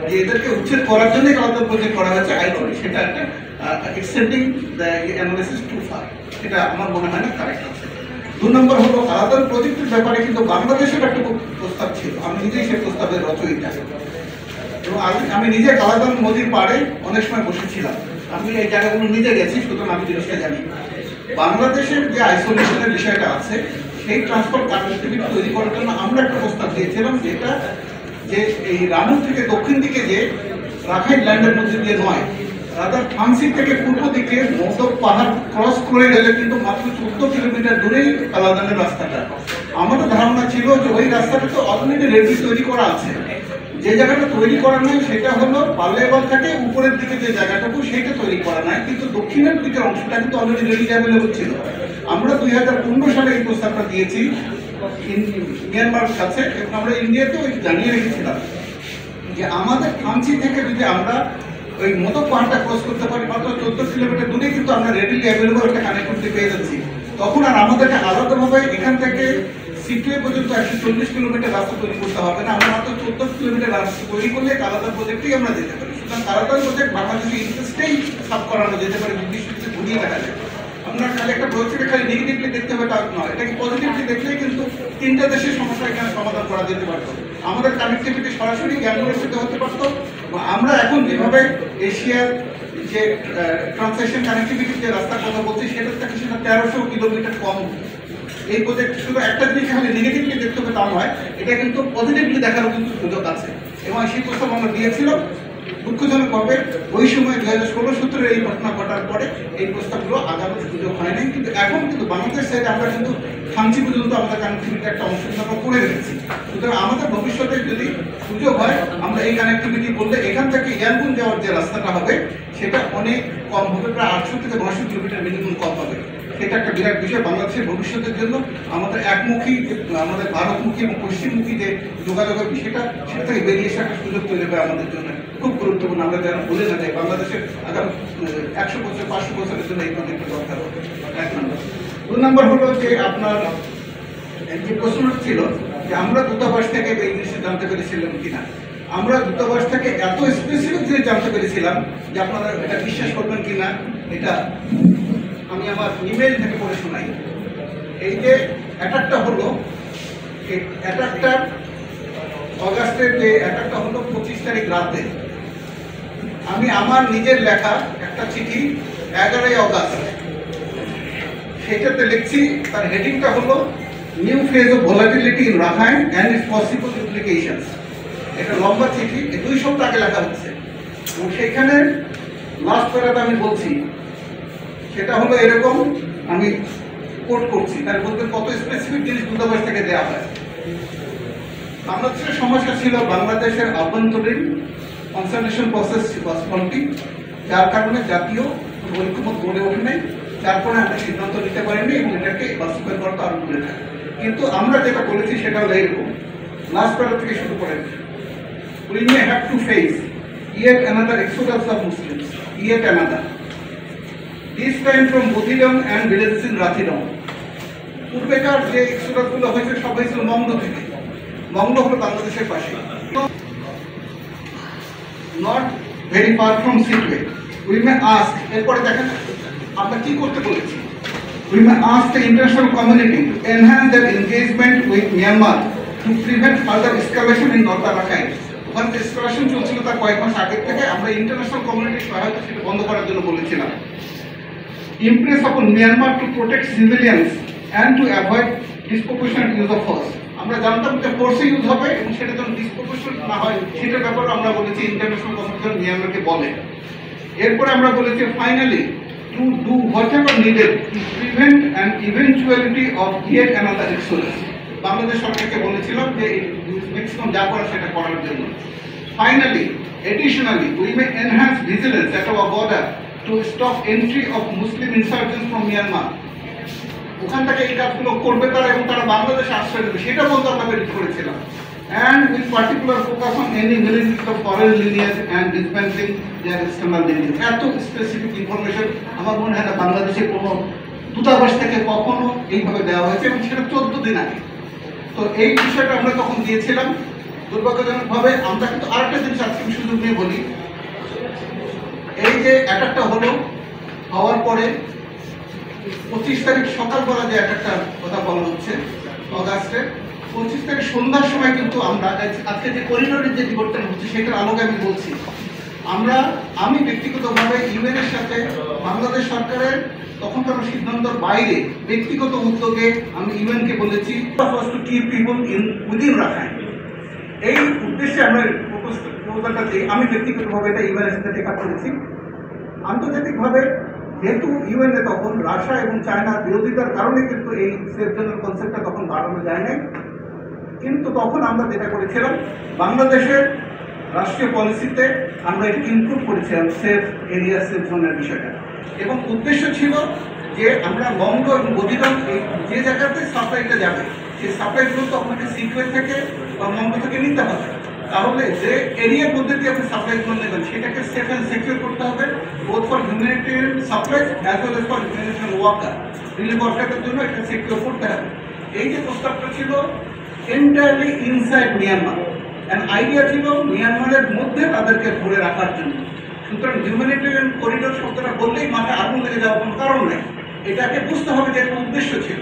যে এদেরকে উচ্ছেদ করার জন্যই কালাতন প্রজেক্ট করা হয়েছে, আই থিঙ্ক সেটা একটা extending the analysis too far, এটা আমার মনে হয় না কারেক্ট আছে। 2 নম্বর হলো কালাতন প্রজেক্টের ব্যাপারে কিন্তু বাংলাদেশের একটা প্রস্তাব ছিল, আমি নিজেই সেই প্রস্তাবের রচয়িতা এবং আমি নিজে কালাতন নদীর পাড়ে অনেক সময় বসেছিলাম, আমি এই জায়গাগুলো নিজে গেছি, সুতরাং আমি জিনিসটা জানি। বাংলাদেশের যে আইসোলেশনের বিষয়টা আছে সেই ট্রান্সপোর্ট কানেক্টিভিটি তৈরি করার জন্য আমরা একটা প্রস্তাব দিয়েছিলাম, যেটা যে এই রামু থেকে দক্ষিণ দিকে যে রাখাইন ল্যান্ডের মধ্যে দিয়ে নয়, রাদার থানসি থেকে পূর্ব দিকে মৌদক পাহাড় ক্রস করে গেলে কিন্তু মাত্র 14 কিলোমিটার দূরেই কালাদানের রাস্তাটা। আমাদের ধারণা ছিল যে ওই রাস্তাটা তো অলরেডি রেডি তৈরি করা আছে, যে জায়গাটা তৈরি করা নাই সেটা হলো পাল্লেবাল থেকে উপরের দিকে যে জায়গাটুকু সেটা তৈরি করা নাই, কিন্তু দক্ষিণের দিকের অংশটা কিন্তু অলরেডি রেডি অ্যাভেলেবল ছিল। আমরা 2015 সালে এই প্রস্তাবটা দিয়েছি মিয়ানমার কাছে এবং আমরা ইন্ডিয়াতেও জানিয়ে রেখেছিলাম যে আমাদের থানচি থেকে যদি আমরা ওই মতো পাহাড়টা ক্রস করতে পারি মাত্র 14 কিলোমিটার দূরে কিন্তু আমরা রেডিলি অ্যাভেলেবল একটা কানেক্টিভিটি পেয়ে যাচ্ছি। তখন আর আমাদেরকে আলাদাভাবে এখান থেকে সিটুয়ে পর্যন্ত 140 কিলোমিটার রাস্তা তৈরি করতে হবে না, আমরা মাত্র 14 কিলোমিটার রাস্তা তৈরি করলে কালাতন প্রজেক্টেই আমরা যেতে পারি। সুতরাং কালাতন প্রজেক্ট বাংলাদেশের ইন্টারেস্টেই সাব করানো যেতে পারে, বিশ্বে ঘুরিয়ে দেখা যায়। আপনার খালি একটা প্রজেক্টকে খালি নেগেটিভলি দেখতে হবে তা নয়, এটাকে পজিটিভলি দেখলেই কিন্তু 3টা দেশের সমস্যা এখানে সমাধান করা যেতে পারতো। আমাদের কানেক্টিভিটি সরাসরি জ্ঞানগড়ের সাথে হতে পারতো। আমরা এখন যেভাবে এশিয়ার যে ট্রান্সলেশন কানেক্টিভিটির যে রাস্তার কথা বলছি সেটার থেকে সেটা 1300 কিলোমিটার কম। এই প্রজেক্ট শুধু একটা জিনিস খালি নেগেটিভলি দেখতে হবে তা নয়, এটা কিন্তু পজিটিভলি দেখারও কিন্তু সুযোগ আছে এবং সেই প্রস্তাব আমরা দিয়েছিলাম। দুঃখজনকভাবে ওই সময় 2016-17 এই ঘটনা ঘটার পরে এই প্রস্তাবগুলো আগানোর সুযোগ হয় নাই, কিন্তু এখন কিন্তু বাংলাদেশ সাইডে আমরা কিন্তু থানচি পর্যন্ত আমাদের কানেক্টিভিটি একটা অংশ আমরা করে রেখেছি। সুতরাং আমাদের ভবিষ্যতে যদি সুযোগ হয় আমরা এই কানেক্টিভিটি করলে এখান থেকে ইয়ারগুন যাওয়ার যে রাস্তাটা হবে সেটা অনেক কম হবে, প্রায় 800 থেকে 900 কিলোমিটার মিনিমাম কম হবে। সেটা একটা বিরাট বিষয় বাংলাদেশের ভবিষ্যতের জন্য। আমাদের একমুখী আমাদের ভারতমুখী এবং পশ্চিমমুখী যে যোগাযোগের বিষয়টা সেটা থেকে বেরিয়ে আসা একটা সুযোগ তৈরি হবে আমাদের জন্য, খুব গুরুত্বপূর্ণ। আমরা যেন ভুলে না যাই বাংলাদেশের আগামী 100 বছর 500 বছরের জন্য এই প্রজেক্টটা দরকার হবে। 1 নম্বর। 2 নম্বর হলো যে আপনার যে প্রশ্নটা ছিল যে আমরা দূতাবাস থেকে এই জিনিসটা জানতে পেরেছিলাম কিনা। আমরা দূতাবাস থেকে এত স্পেসিফিক জিনিস জানতে পেরেছিলাম যে আপনারা এটা বিশ্বাস করবেন কিনা, এটা আমি আমার ইমেল থেকে পড়ে শোনাই। এই যে অ্যাটাকটা হলো, এই অ্যাটাকটা অগাস্টের যে অ্যাটাকটা হলো 25 তারিখ রাতে, আমি আমার নিজের লেখা একটা চিঠি 11 অগাস্ট সেটাতে লিখছি, তার হেডিংটা হলো new phase of volatility in Rakhine and it's possible implications. এটা লম্বা চিঠি, 2 সপ্তাহ আগে লেখা হচ্ছে এবং সেখানে লাস্ট প্যারাটা আমি বলছি সেটা হলো এরকম, আমি কোট করছি, তার বলতে কত স্পেসিফিক জিনিস দূতাবাস থেকে দেওয়া হয়। বাংলাদেশের সমস্যা ছিল বাংলাদেশের আভ্যন্তরীণ কনসালটেশন প্রসেস ওয়াজ ফল্টি, যার কারণে জাতীয় ঐক্যমত গড়ে ওঠে নাই, তারপরে আমরা সিদ্ধান্ত নিতে পারিনি এবং এটাকে বাস্তবায়ন করতে আরম্ভ করে থাকি। কিন্তু আমরা যেটা বলেছি সেটা হলো এরকম, লাস্ট প্যারা থেকে শুরু করে we may have to face yet another exodus of Muslims, yet another. This time from Bodilong and villages in Rathidong. পূর্বেকার যে এক্সোডাসগুলো হয়েছে সব হয়েছিল মংলো থেকে। মংলো হলো বাংলাদেশের পাশে, not very far from Sittwe. We may ask, এরপরে দেখেন আমরা কি করতে বলেছি, we may ask the international community to enhance their engagement with Myanmar to prevent further escalation in north Rakhine. ওখানে যে এসকালেশন চলছিল তার কয়েক মাস আগের থেকে আমরা ইন্টারন্যাশনাল কমিউনিটির সহায়তা সেটা বন্ধ করার জন্য বলেছিলাম। Impress upon Myanmar to protect civilians and to avoid disproportionate use of force. আমরা জানতাম যে ফোর্সে ইউজ হবে এবং সেটা যেন ডিসপ্রপোর্শনেট না হয় সেটার ব্যাপারে আমরা বলেছি ইন্টারন্যাশনাল কমিউনিটি মিয়ানমারকে বলে। এরপরে আমরা বলেছি finally to do whatever needed to prevent an eventuality of yet another exodus. Bangladesh সরকারকে বলেছিলাম যে ম্যাক্সিমাম যা করার সেটা করার জন্য। Finally additionally we may enhance vigilance at our border to stop entry of Muslim insurgents from Myanmar. ওখান থেকে এই কাজগুলো করবে তারা এবং তারা বাংলাদেশে আশ্রয় দেবে সেটা বলতে আমরা বেরিয়ে করেছিলাম। And with particular focus on any military of foreign lineage and dismantling their external lineage. এত স্পেসিফিক ইনফরমেশন আমার মনে হয় না বাংলাদেশের কোনো দূতাবাস থেকে কখনো এইভাবে দেওয়া হয়েছে এবং সেটা 14 দিন আগে। তো এই বিষয়টা আমরা তখন দিয়েছিলাম দুর্ভাগ্যজনকভাবে আমরা কিন্তু আরেকটা জিনিস আজকে আমি সুযোগ নিয়ে বলি, এই যে অ্যাটাকটা হওয়ার পরে 25 তারিখ সকালবেলা যে অ্যাটাকটা কথা বলা হচ্ছে অগাস্টের 25 তারিখ সন্ধ্যার সময় কিন্তু আমরা আজকে যে করিডোরের যে বিবর্তন হচ্ছে সেটার আলোকে আমি বলছি, আমি ব্যক্তিগতভাবে ইউএনের সাথে বাংলাদেশ সরকারের তখনকার সিদ্ধান্তের বাইরে ব্যক্তিগত উদ্যোগে আমি ইউএনকে বলেছি to keep people within Rakhine. এই উদ্দেশ্যে আমরা প্রপোজালটা দিই। আমি ব্যক্তিগতভাবে এটা ইউএনের সাথে টেক আপ করেছি। আন্তর্জাতিকভাবে যেহেতু ইউএনএ তখন রাশিয়া এবং চায়নার বিরোধিতার কারণে কিন্তু এই সেফ জোনের কনসেপ্টটা তখন বাড়ানো যায় নাই, কিন্তু তখন আমরা যেটা করেছিলাম বাংলাদেশের রাষ্ট্রীয় পলিসিতে আমরা এটা ইনক্লুড করেছিলাম সেফ এরিয়া সেফ জোনের বিষয়টা, এবং উদ্দেশ্য ছিল যে আমরা বঙ্গ এবং বদিরং এই যে জায়গাতে সাপ্লাইটা যাবে সেই সাপ্লাইগুলো তো আপনাকে সিকুয়েন্স থেকে বা বঙ্গ থেকে নিতে হবে, তাহলে যে এরিয়ার মধ্যে দিয়ে আপনি সাপ্লাইগুলো নেবেন সেটাকে সেফ অ্যান্ড সিকিউর করতে হবে, both for humanitarian supply as well as for humanitarian worker, relief ওয়ার্কারদের জন্য এটা সিকিউর করতে হবে। এই যে প্রস্তাবটা ছিল entirely inside Myanmar, and idea ছিল মিয়ানমারের মধ্যে তাদেরকে ধরে রাখার জন্য। সুতরাং হিউম্যানিটেরিয়ান করিডোর শব্দটা বললেই মাথায় আগুন লেগে যাওয়ার কোনো কারণ নেই, এটাকে বুঝতে হবে যে একটা উদ্দেশ্য ছিল।